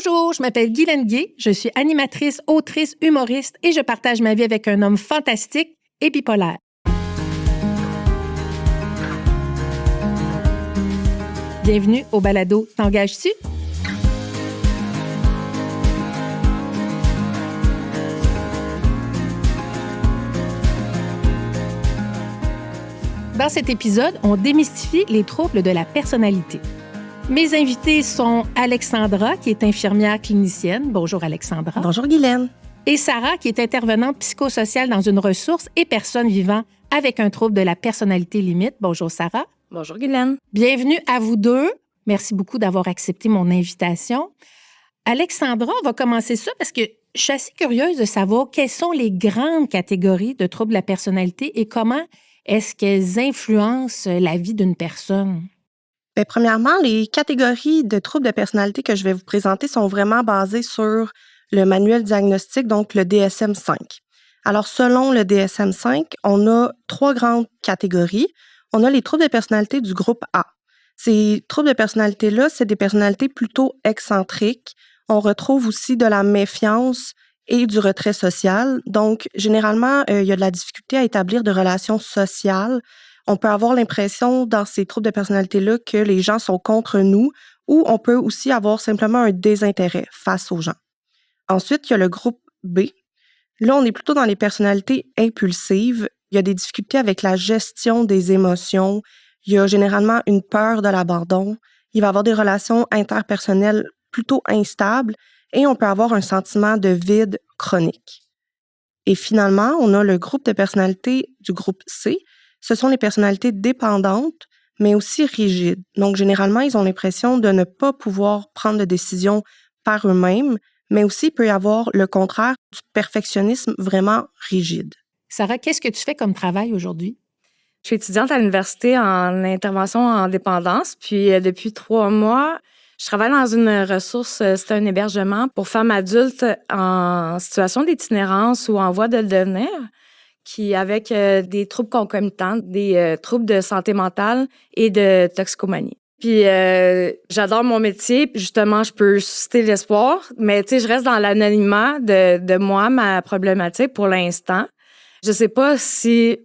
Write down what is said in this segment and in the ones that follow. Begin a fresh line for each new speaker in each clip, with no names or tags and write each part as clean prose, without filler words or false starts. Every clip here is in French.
Bonjour, je m'appelle Guylaine Gay, je suis animatrice, autrice, humoriste et je partage ma vie avec un homme fantastique et bipolaire. Bienvenue au balado T'engages-tu? Dans cet épisode, on démystifie les troubles de la personnalité. Mes invités sont Alexandra, qui est infirmière clinicienne. Bonjour Alexandra.
Bonjour Guylaine.
Et Sarah, qui est intervenante psychosociale dans une ressource et personne vivant avec un trouble de la personnalité limite. Bonjour Sarah.
Bonjour Guylaine.
Bienvenue à vous deux. Merci beaucoup d'avoir accepté mon invitation. Alexandra, on va commencer ça parce que je suis assez curieuse de savoir quelles sont les grandes catégories de troubles de la personnalité et comment est-ce qu'elles influencent la vie d'une personne?
Bien, premièrement, les catégories de troubles de personnalité que je vais vous présenter sont vraiment basées sur le manuel diagnostique, donc le DSM-5. Alors, selon le DSM-5, on a 3 grandes catégories. On a les troubles de personnalité du groupe A. Ces troubles de personnalité-là, c'est des personnalités plutôt excentriques. On retrouve aussi de la méfiance et du retrait social. Donc, généralement, il y a de la difficulté à établir de relations sociales. On peut avoir l'impression dans ces troubles de personnalité-là que les gens sont contre nous ou on peut aussi avoir simplement un désintérêt face aux gens. Ensuite, il y a le groupe B. Là, on est plutôt dans les personnalités impulsives. Il y a des difficultés avec la gestion des émotions. Il y a généralement une peur de l'abandon. Il va y avoir des relations interpersonnelles plutôt instables et on peut avoir un sentiment de vide chronique. Et finalement, on a le groupe de personnalités du groupe C. Ce sont les personnalités dépendantes, mais aussi rigides. Donc, généralement, ils ont l'impression de ne pas pouvoir prendre de décisions par eux-mêmes, mais aussi il peut y avoir le contraire du perfectionnisme vraiment rigide.
Sarah, qu'est-ce que tu fais comme travail aujourd'hui?
Je suis étudiante à l'université en intervention en dépendance, puis depuis 3 mois, je travaille dans une ressource, c'est un hébergement pour femmes adultes en situation d'itinérance ou en voie de le devenir, qui avec des troubles concomitants, des troubles de santé mentale et de toxicomanie. Puis j'adore mon métier, puis justement, je peux susciter l'espoir, mais tu sais, je reste dans l'anonymat de moi, ma problématique pour l'instant. Je sais pas si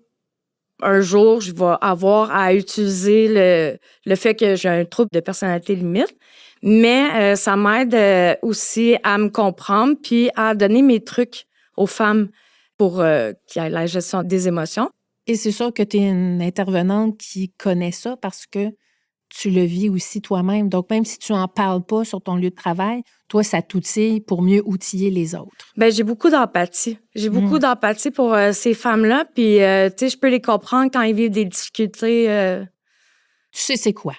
un jour, je vais avoir à utiliser le fait que j'ai un trouble de personnalité limite, mais ça m'aide aussi à me comprendre puis à donner mes trucs aux femmes pour qu'il y ait la gestion des émotions.
Et c'est sûr que tu es une intervenante qui connaît ça parce que tu le vis aussi toi-même. Donc, même si tu n'en parles pas sur ton lieu de travail, toi, ça t'outille pour mieux outiller les autres.
Bien, j'ai beaucoup d'empathie. J'ai beaucoup d'empathie pour ces femmes-là. Puis, tu sais, je peux les comprendre quand ils vivent des difficultés.
Tu sais c'est quoi?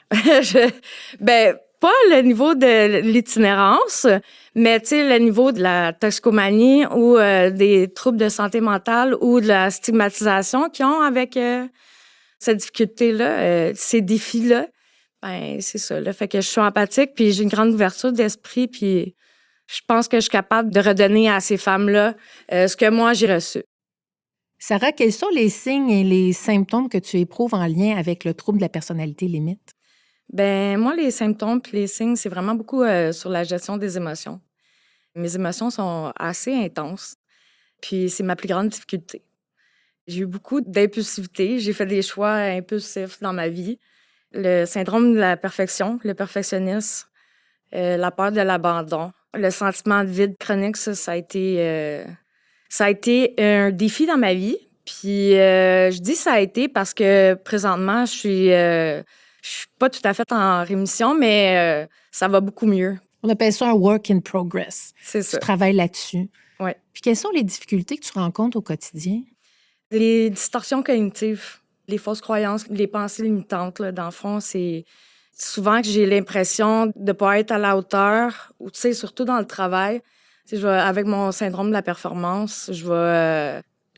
Ben, pas le niveau de l'itinérance, mais tu sais, le niveau de la toxicomanie ou des troubles de santé mentale ou de la stigmatisation qu'ils ont avec cette difficulté-là, ces défis-là. Ben, c'est ça. Fait que je suis empathique, puis j'ai une grande ouverture d'esprit, puis je pense que je suis capable de redonner à ces femmes-là ce que moi, j'ai reçu.
Sarah, quels sont les signes et les symptômes que tu éprouves en lien avec le trouble de la personnalité limite?
Ben moi, les symptômes puis les signes, c'est vraiment beaucoup sur la gestion des émotions. Mes émotions sont assez intenses, puis c'est ma plus grande difficulté. J'ai eu beaucoup d'impulsivité. J'ai fait des choix impulsifs dans ma vie. Le syndrome de la perfection, le perfectionnisme, la peur de l'abandon, le sentiment de vide chronique, ça a été un défi dans ma vie. Puis je dis ça a été parce que présentement, je suis pas tout à fait en rémission, mais ça va beaucoup mieux.
On appelle ça un work in progress.
C'est ça.
Tu travailles là-dessus.
Oui.
Puis quelles sont les difficultés que tu rencontres au quotidien?
Les distorsions cognitives, les fausses croyances, les pensées limitantes, là, dans le fond, c'est souvent que j'ai l'impression de ne pas être à la hauteur, ou tu sais, surtout dans le travail. Tu sais, avec mon syndrome de la performance, je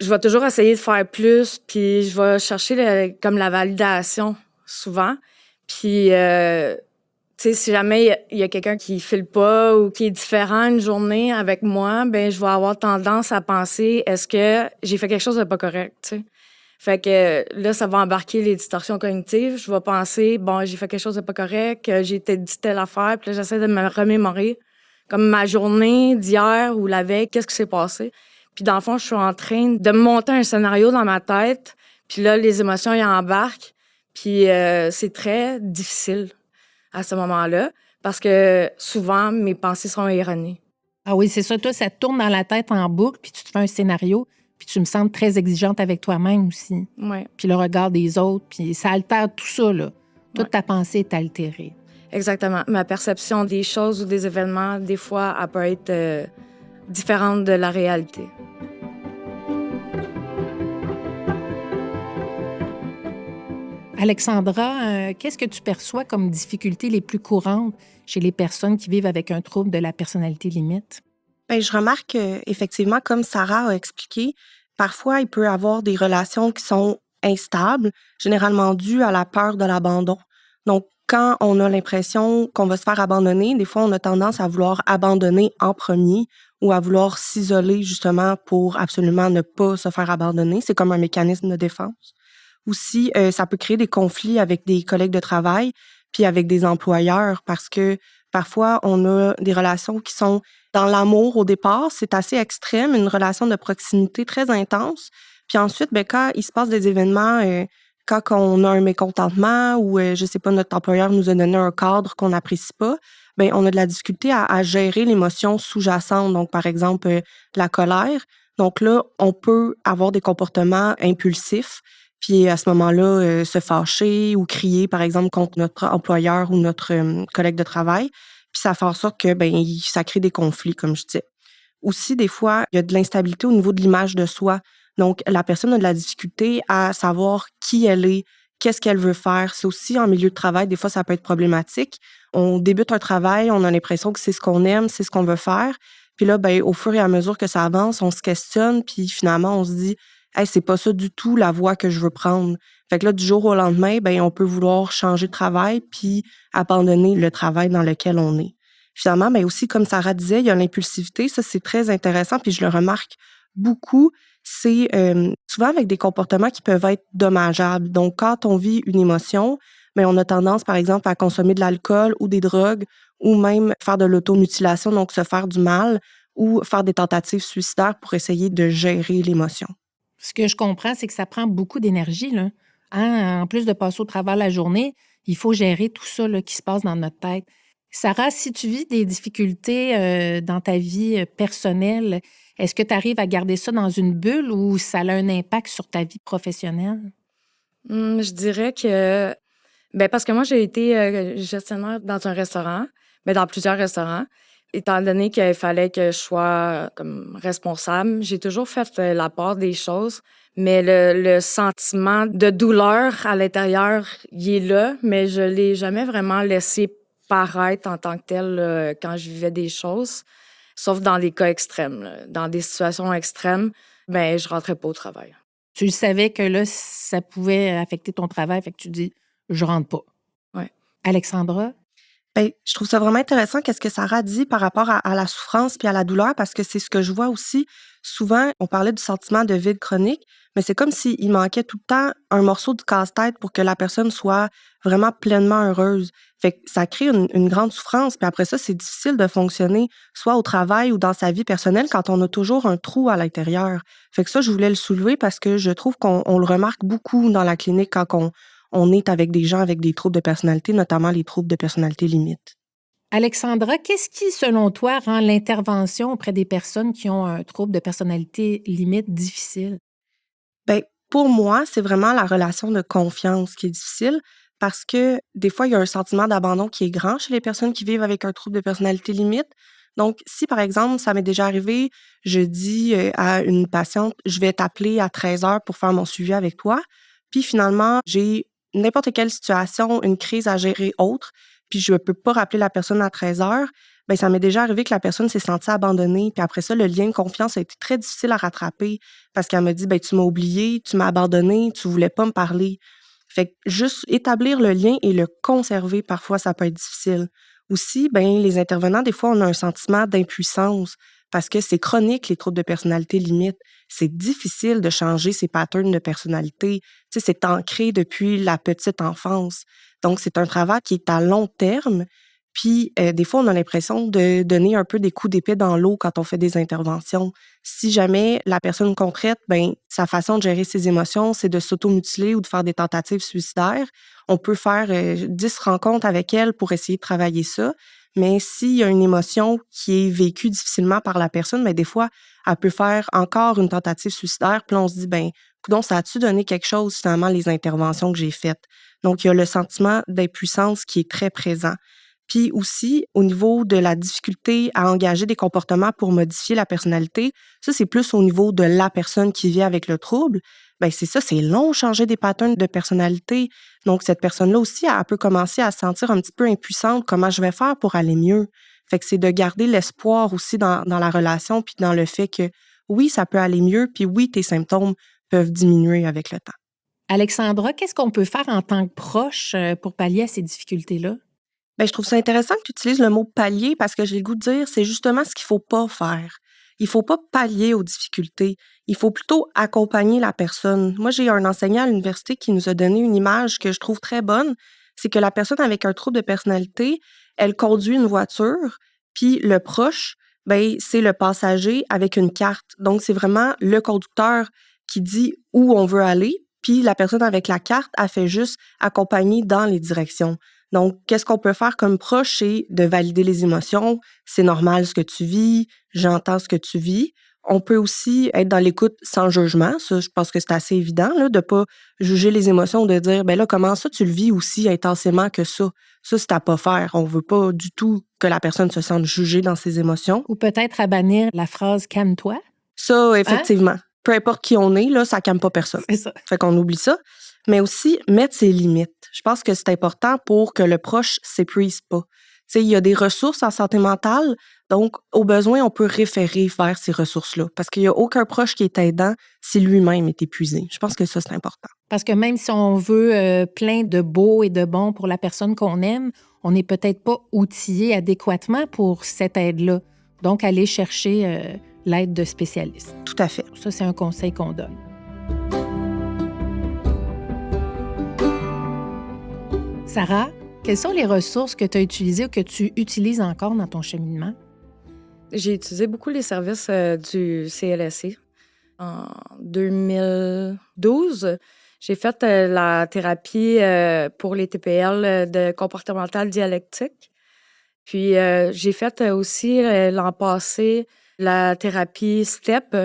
vais toujours essayer de faire plus, puis je vais chercher comme la validation, souvent. Puis, tu sais, si jamais il y a quelqu'un qui file pas ou qui est différent une journée avec moi, ben je vais avoir tendance à penser, est-ce que j'ai fait quelque chose de pas correct, tu sais? Fait que là, ça va embarquer les distorsions cognitives. Je vais penser, bon, j'ai fait quelque chose de pas correct, j'ai dit telle affaire, puis là, j'essaie de me remémorer comme ma journée d'hier ou la veille, qu'est-ce qui s'est passé. Puis dans le fond, je suis en train de me monter un scénario dans ma tête. Puis là, les émotions, y embarquent. Puis c'est très difficile à ce moment-là parce que souvent, mes pensées sont erronées.
Ah oui, c'est ça. Toi, ça te tourne dans la tête en boucle, puis tu te fais un scénario, puis tu me sembles très exigeante avec toi-même aussi.
Ouais,
Puis le regard des autres, puis ça altère tout ça, là. Toute
Ouais.
ta pensée est altérée.
exactement. Ma perception des choses ou des événements, des fois, elle peut être différente de la réalité.
Alexandra, qu'est-ce que tu perçois comme difficultés les plus courantes chez les personnes qui vivent avec un trouble de la personnalité limite?
Bien, je remarque effectivement, comme Sarah a expliqué, parfois il peut y avoir des relations qui sont instables, généralement dues à la peur de l'abandon. Donc, quand on a l'impression qu'on va se faire abandonner, des fois, on a tendance à vouloir abandonner en premier ou à vouloir s'isoler justement pour absolument ne pas se faire abandonner. C'est comme un mécanisme de défense. Aussi, ça peut créer des conflits avec des collègues de travail puis avec des employeurs parce que parfois, on a des relations qui sont dans l'amour au départ, c'est assez extrême, une relation de proximité très intense. Puis ensuite, ben, quand il se passe des événements, quand on a un mécontentement ou, je sais pas, notre employeur nous a donné un cadre qu'on n'apprécie pas, ben, on a de la difficulté à gérer l'émotion sous-jacente. Donc, par exemple, la colère. Donc là, on peut avoir des comportements impulsifs, puis à ce moment-là, se fâcher ou crier, par exemple, contre notre employeur ou notre collègue de travail. Puis ça fait en sorte que, ben, ça crée des conflits, comme je disais. Aussi, des fois, il y a de l'instabilité au niveau de l'image de soi. Donc, la personne a de la difficulté à savoir qui elle est, qu'est-ce qu'elle veut faire. C'est aussi en milieu de travail, des fois, ça peut être problématique. On débute un travail, on a l'impression que c'est ce qu'on aime, c'est ce qu'on veut faire. Puis là, ben, au fur et à mesure que ça avance, on se questionne, puis finalement, on se dit, hey, c'est pas ça du tout la voie que je veux prendre. Fait que là, du jour au lendemain, ben, on peut vouloir changer de travail puis abandonner le travail dans lequel on est. Finalement, mais aussi, comme Sarah disait, il y a l'impulsivité. Ça, c'est très intéressant, puis je le remarque beaucoup. C'est souvent avec des comportements qui peuvent être dommageables. Donc, quand on vit une émotion, mais on a tendance, par exemple, à consommer de l'alcool ou des drogues ou même faire de l'automutilation, donc se faire du mal ou faire des tentatives suicidaires pour essayer de gérer l'émotion.
Ce que je comprends, c'est que ça prend beaucoup d'énergie, là. Hein? En plus de passer au travers la journée, il faut gérer tout ça là, qui se passe dans notre tête. Sarah, si tu vis des difficultés dans ta vie personnelle, est-ce que tu arrives à garder ça dans une bulle ou ça a un impact sur ta vie professionnelle?
Je dirais que, ben parce que moi, j'ai été gestionnaire dans un restaurant, mais dans plusieurs restaurants. Étant donné qu'il fallait que je sois comme responsable, j'ai toujours fait la part des choses, mais le sentiment de douleur à l'intérieur, il est là, mais je l'ai jamais vraiment laissé paraître en tant que tel quand je vivais des choses, sauf dans des cas extrêmes. Là. Dans des situations extrêmes, ben je rentrais pas au travail.
Tu le savais que là, ça pouvait affecter ton travail, fait que tu dis, je rentre pas.
Ouais.
Alexandra?
Ben, je trouve ça vraiment intéressant qu'est-ce que Sarah dit par rapport à la souffrance puis à la douleur parce que c'est ce que je vois aussi. Souvent, on parlait du sentiment de vide chronique, mais c'est comme s'il manquait tout le temps un morceau de casse-tête pour que la personne soit vraiment pleinement heureuse. Fait que ça crée une grande souffrance. Puis après ça, c'est difficile de fonctionner soit au travail ou dans sa vie personnelle quand on a toujours un trou à l'intérieur. Fait que ça, je voulais le soulever parce que je trouve qu'on le remarque beaucoup dans la clinique quand on est avec des gens avec des troubles de personnalité, notamment les troubles de personnalité limite.
Alexandra, qu'est-ce qui, selon toi, rend l'intervention auprès des personnes qui ont un trouble de personnalité limite difficile?
Ben, pour moi, c'est vraiment la relation de confiance qui est difficile parce que des fois, il y a un sentiment d'abandon qui est grand chez les personnes qui vivent avec un trouble de personnalité limite. Donc, si par exemple, ça m'est déjà arrivé, je dis à une patiente, je vais t'appeler à 13 heures pour faire mon suivi avec toi. Puis finalement, j'ai n'importe quelle situation, une crise à gérer autre, puis je ne peux pas rappeler la personne à 13 heures. Ben, ça m'est déjà arrivé que la personne s'est sentie abandonnée. Puis après ça, le lien de confiance a été très difficile à rattraper parce qu'elle me dit, ben, tu m'as oublié, tu m'as abandonné, tu voulais pas me parler. Fait que juste établir le lien et le conserver, parfois, ça peut être difficile. Aussi, ben, les intervenants, des fois, on a un sentiment d'impuissance parce que c'est chronique, les troubles de personnalité limite. C'est difficile de changer ces patterns de personnalité. Tu sais, c'est ancré depuis la petite enfance. Donc, c'est un travail qui est à long terme. Puis, des fois, on a l'impression de donner un peu des coups d'épée dans l'eau quand on fait des interventions. Si jamais la personne qu'on traite, sa façon de gérer ses émotions, c'est de s'automutiler ou de faire des tentatives suicidaires, on peut faire 10 rencontres avec elle pour essayer de travailler ça. Mais s'il y a une émotion qui est vécue difficilement par la personne, des fois, elle peut faire encore une tentative suicidaire. Puis là, on se dit, coudonc, ça a-tu donné quelque chose, finalement, les interventions que j'ai faites? Donc, il y a le sentiment d'impuissance qui est très présent. Puis aussi, au niveau de la difficulté à engager des comportements pour modifier la personnalité, ça, c'est plus au niveau de la personne qui vit avec le trouble. C'est ça, c'est long changer des patterns de personnalité. Donc, cette personne-là aussi, elle peut commencer à se sentir un petit peu impuissante. Comment je vais faire pour aller mieux? Fait que c'est de garder l'espoir aussi dans la relation, puis dans le fait que oui, ça peut aller mieux, puis oui, tes symptômes peuvent diminuer avec le temps.
Alexandra, qu'est-ce qu'on peut faire en tant que proche pour pallier à ces difficultés-là?
Je trouve ça intéressant que tu utilises le mot pallier parce que j'ai le goût de dire c'est justement ce qu'il faut pas faire. Il faut pas pallier aux difficultés. Il faut plutôt accompagner la personne. Moi, j'ai un enseignant à l'université qui nous a donné une image que je trouve très bonne. C'est que la personne avec un trouble de personnalité, elle conduit une voiture, puis le proche, c'est le passager avec une carte. Donc, c'est vraiment le conducteur qui dit où on veut aller, puis la personne avec la carte, elle fait juste accompagner dans les directions. Donc, qu'est-ce qu'on peut faire comme proche? C'est de valider les émotions. C'est normal ce que tu vis. J'entends ce que tu vis. On peut aussi être dans l'écoute sans jugement. Ça, je pense que c'est assez évident, là, de pas juger les émotions, de dire, comment ça tu le vis aussi intensément que ça? Ça, c'est à pas faire. On veut pas du tout que la personne se sente jugée dans ses émotions.
Ou peut-être à bannir la phrase « calme-toi ».
Ça, effectivement. Peu importe qui on est, là, ça calme pas personne.
C'est ça.
Fait qu'on oublie ça. Mais aussi, mettre ses limites. Je pense que c'est important pour que le proche s'épuise pas. Il y a des ressources en santé mentale, donc, au besoin, on peut référer vers ces ressources-là. Parce qu'il n'y a aucun proche qui est aidant si lui-même est épuisé. Je pense que ça, c'est important.
Parce que même si on veut plein de beau et de bon pour la personne qu'on aime, on n'est peut-être pas outillé adéquatement pour cette aide-là. Donc, aller chercher l'aide de spécialistes.
Tout à fait.
Ça, c'est un conseil qu'on donne. Sarah, quelles sont les ressources que tu as utilisées ou que tu utilises encore dans ton cheminement?
J'ai utilisé beaucoup les services du CLSC. En 2012, j'ai fait la thérapie pour les TPL de comportemental dialectique. Puis, j'ai fait aussi l'an passé la thérapie STEP.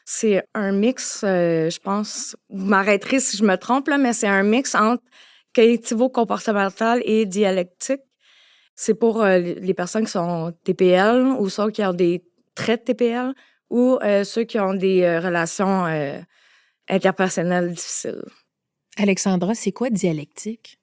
C'est un mix, je pense, vous m'arrêterez si je me trompe, là, mais c'est un mix entre cognitivo-comportemental et dialectique. C'est pour les personnes qui sont TPL ou ceux qui ont des traits de TPL ou ceux qui ont des relations interpersonnelles difficiles.
Alexandra, c'est quoi dialectique?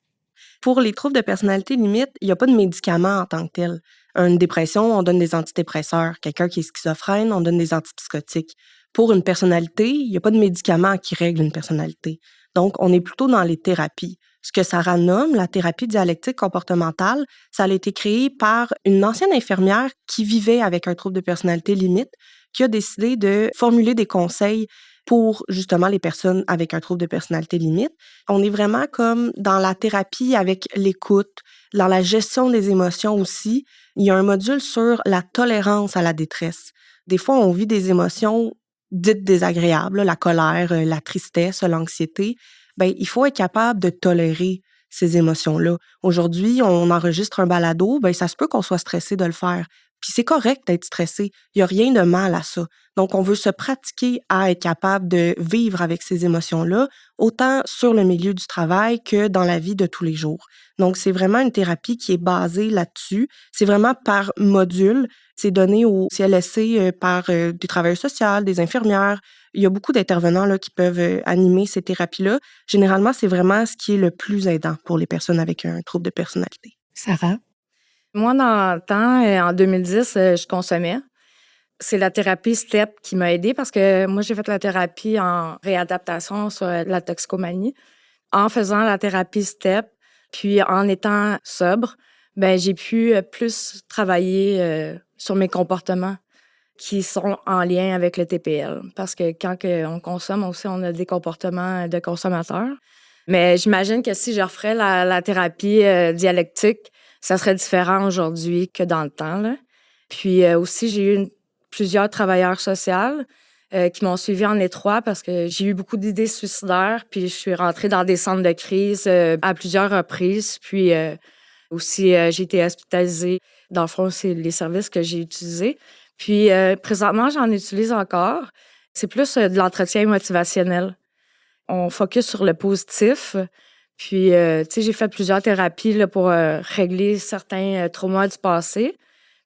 Pour les troubles de personnalité limite, il n'y a pas de médicament en tant que tel. Une dépression, on donne des antidépresseurs. Quelqu'un qui est schizophrène, on donne des antipsychotiques. Pour une personnalité, il n'y a pas de médicament qui règle une personnalité. Donc, on est plutôt dans les thérapies. Ce que Sarah nomme la thérapie dialectique comportementale, ça a été créé par une ancienne infirmière qui vivait avec un trouble de personnalité limite, qui a décidé de formuler des conseils pour justement les personnes avec un trouble de personnalité limite. On est vraiment comme dans la thérapie avec l'écoute, dans la gestion des émotions aussi. Il y a un module sur la tolérance à la détresse. Des fois, on vit des émotions dites désagréables, la colère, la tristesse, l'anxiété. Il faut être capable de tolérer ces émotions-là. Aujourd'hui, on enregistre un balado, ça se peut qu'on soit stressé de le faire. Puis c'est correct d'être stressé. Il n'y a rien de mal à ça. Donc, on veut se pratiquer à être capable de vivre avec ces émotions-là, autant sur le milieu du travail que dans la vie de tous les jours. Donc, c'est vraiment une thérapie qui est basée là-dessus. C'est vraiment par module. C'est donné au CLSC par des travailleurs sociaux, des infirmières. Il y a beaucoup d'intervenants là, qui peuvent animer ces thérapies-là. Généralement, c'est vraiment ce qui est le plus aidant pour les personnes avec un trouble de personnalité.
Sarah?
Moi, dans le temps, en 2010, je consommais. C'est la thérapie STEP qui m'a aidée parce que moi, j'ai fait la thérapie en réadaptation sur la toxicomanie. En faisant la thérapie STEP, puis en étant sobre, j'ai pu plus travailler sur mes comportements qui sont en lien avec le TPL. Parce que quand on consomme aussi, on a des comportements de consommateurs. Mais j'imagine que si je referais la thérapie dialectique, ça serait différent aujourd'hui que dans le temps, là. Puis aussi, j'ai eu plusieurs travailleurs sociaux qui m'ont suivi en étroit parce que j'ai eu beaucoup d'idées suicidaires. Puis je suis rentrée dans des centres de crise à plusieurs reprises. Puis aussi, j'ai été hospitalisée. Dans le fond, c'est les services que j'ai utilisés. Puis présentement, j'en utilise encore. C'est plus de l'entretien motivationnel. On focus sur le positif. Puis, tu sais, j'ai fait plusieurs thérapies là, pour régler certains traumas du passé.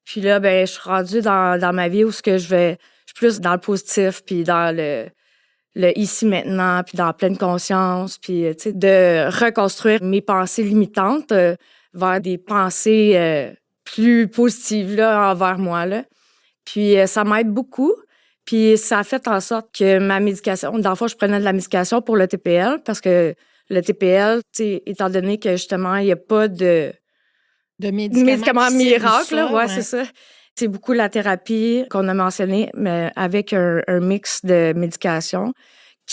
Puis là, ben, je suis rendue dans ma vie où je suis plus dans le positif, puis dans le ici maintenant, puis dans la pleine conscience, puis tu sais, de reconstruire mes pensées limitantes vers des pensées plus positives là, envers moi. Là. Puis ça m'aide beaucoup. Puis ça a fait en sorte que ma médication, dans le fond, je prenais de la médication pour le TPL parce que le TPL, tu sais, étant donné que justement, il n'y a pas de médicaments miracles, ouais, c'est ça. C'est beaucoup la thérapie qu'on a mentionnée, mais avec un mix de médications.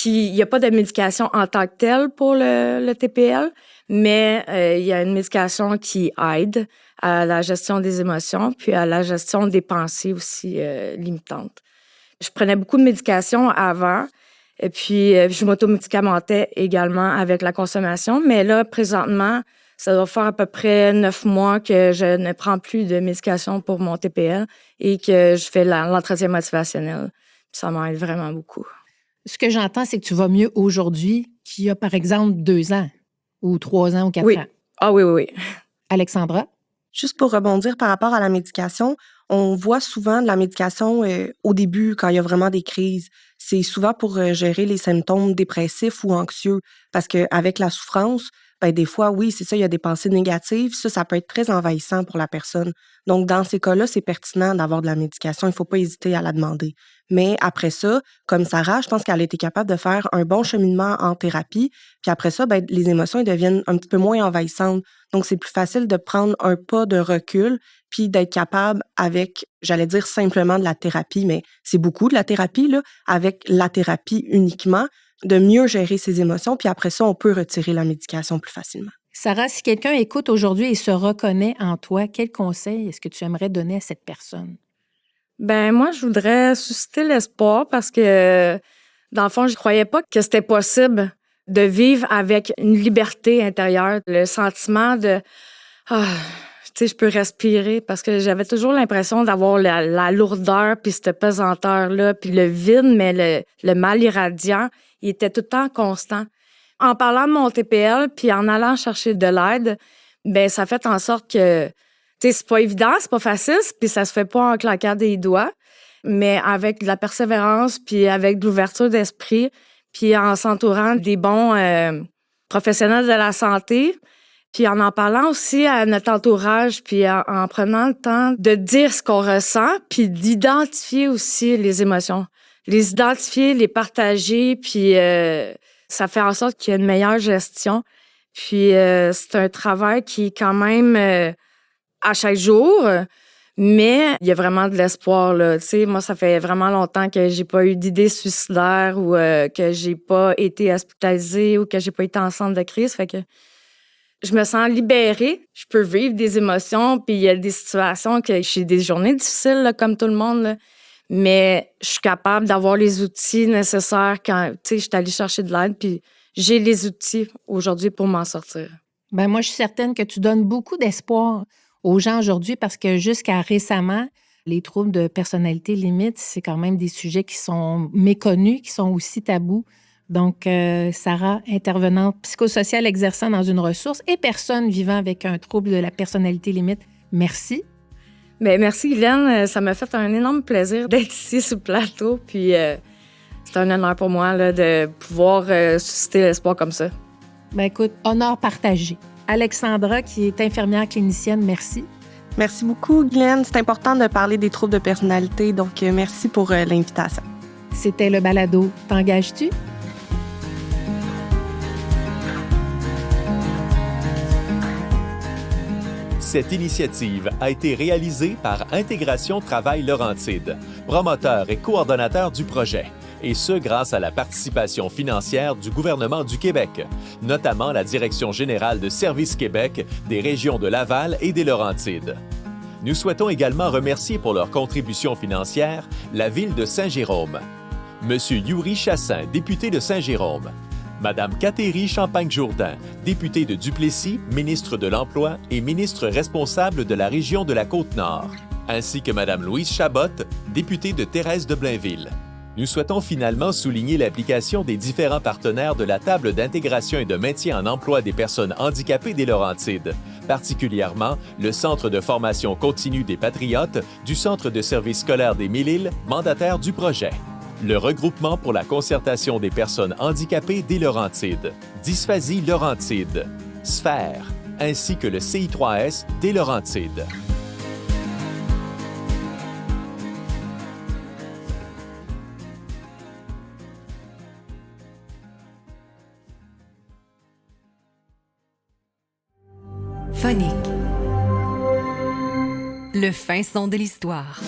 Il n'y a pas de médication en tant que telle pour le TPL, mais il y a une médication qui aide à la gestion des émotions, puis à la gestion des pensées aussi limitantes. Je prenais beaucoup de médication avant, et puis je m'automédicamentais également avec la consommation, mais là, présentement, ça doit faire à peu près 9 mois que je ne prends plus de médication pour mon TPL et que je fais l'entretien motivationnel. Ça m'aide vraiment beaucoup.
Ce que j'entends, c'est que tu vas mieux aujourd'hui qu'il y a, par exemple, 2 ans ou 3 ans ou 4 ans.
Ah oui.
Alexandra?
Juste pour rebondir par rapport à la médication, on voit souvent de la médication au début, quand il y a vraiment des crises. C'est souvent pour gérer les symptômes dépressifs ou anxieux, parce qu'avec la souffrance, ben des fois, oui, c'est ça, il y a des pensées négatives. Ça peut être très envahissant pour la personne. Donc, dans ces cas-là, c'est pertinent d'avoir de la médication. Il ne faut pas hésiter à la demander. Mais après ça, comme Sarah, je pense qu'elle a été capable de faire un bon cheminement en thérapie. Puis après ça, ben, les émotions, elles deviennent un petit peu moins envahissantes. Donc, c'est plus facile de prendre un pas de recul puis d'être capable avec, j'allais dire simplement de la thérapie, mais c'est beaucoup de la thérapie, là, avec la thérapie uniquement, de mieux gérer ses émotions, puis après ça, on peut retirer la médication plus facilement.
Sarah, si quelqu'un écoute aujourd'hui et se reconnaît en toi, quel conseil est-ce que tu aimerais donner à cette personne?
Ben moi, je voudrais susciter l'espoir parce que, dans le fond, je croyais pas que c'était possible de vivre avec une liberté intérieure, le sentiment de tu sais, je peux respirer parce que j'avais toujours l'impression d'avoir la lourdeur puis cette pesanteur-là, puis le vide, mais le mal irradiant, il était tout le temps constant. En parlant de mon TPL puis en allant chercher de l'aide, ben ça fait en sorte que, tu sais, c'est pas évident, c'est pas facile, puis ça se fait pas en claquant des doigts, mais avec de la persévérance puis avec de l'ouverture d'esprit, puis en s'entourant des bons professionnels de la santé, puis en parlant aussi à notre entourage, puis en prenant le temps de dire ce qu'on ressent, puis d'identifier aussi les émotions. Les identifier, les partager, puis ça fait en sorte qu'il y a une meilleure gestion. Puis c'est un travail qui est quand même à chaque jour, mais il y a vraiment de l'espoir, là. Tu sais, moi, ça fait vraiment longtemps que j'ai pas eu d'idées suicidaires ou que j'ai pas été hospitalisée ou que j'ai pas été en centre de crise. Fait que je me sens libérée. Je peux vivre des émotions, puis il y a des situations que j'ai des journées difficiles, là, comme tout le monde, là. Mais je suis capable d'avoir les outils nécessaires quand, tu sais, je suis allée chercher de l'aide, puis j'ai les outils aujourd'hui pour m'en sortir.
Ben moi, je suis certaine que tu donnes beaucoup d'espoir aux gens aujourd'hui parce que jusqu'à récemment, les troubles de personnalité limite, c'est quand même des sujets qui sont méconnus, qui sont aussi tabous. Donc, Sarah, intervenante psychosociale exerçant dans une ressource et personne vivant avec un trouble de la personnalité limite, merci.
Bien, merci, Guylaine. Ça m'a fait un énorme plaisir d'être ici sur le plateau. Puis, c'est un honneur pour moi là, de pouvoir susciter l'espoir comme ça.
Ben écoute, honneur partagé. Alexandra, qui est infirmière clinicienne, merci.
Merci beaucoup, Guylaine. C'est important de parler des troubles de personnalité, donc merci pour l'invitation.
C'était le balado T'engages-tu?
Cette initiative a été réalisée par Intégration Travail Laurentide, promoteur et coordonnateur du projet. et ce grâce à la participation financière du gouvernement du Québec, notamment la Direction générale de Services Québec des régions de Laval et des Laurentides. Nous souhaitons également remercier pour leur contribution financière la Ville de Saint-Jérôme. Monsieur Yuri Chassin, député de Saint-Jérôme. Madame Cathérie Champagne-Jourdain, députée de Duplessis, ministre de l'Emploi et ministre responsable de la région de la Côte-Nord, ainsi que Madame Louise Chabot, députée de Thérèse de Blainville. Nous souhaitons finalement souligner l'application des différents partenaires de la table d'intégration et de maintien en emploi des personnes handicapées des Laurentides, particulièrement le Centre de formation continue des Patriotes du Centre de services scolaires des Mille-Îles, mandataire du projet. Le regroupement pour la concertation des personnes handicapées des Laurentides, Dysphasie Laurentide, Sphère, ainsi que le CI3S des Laurentides.
Phonique. Le fin son de l'histoire.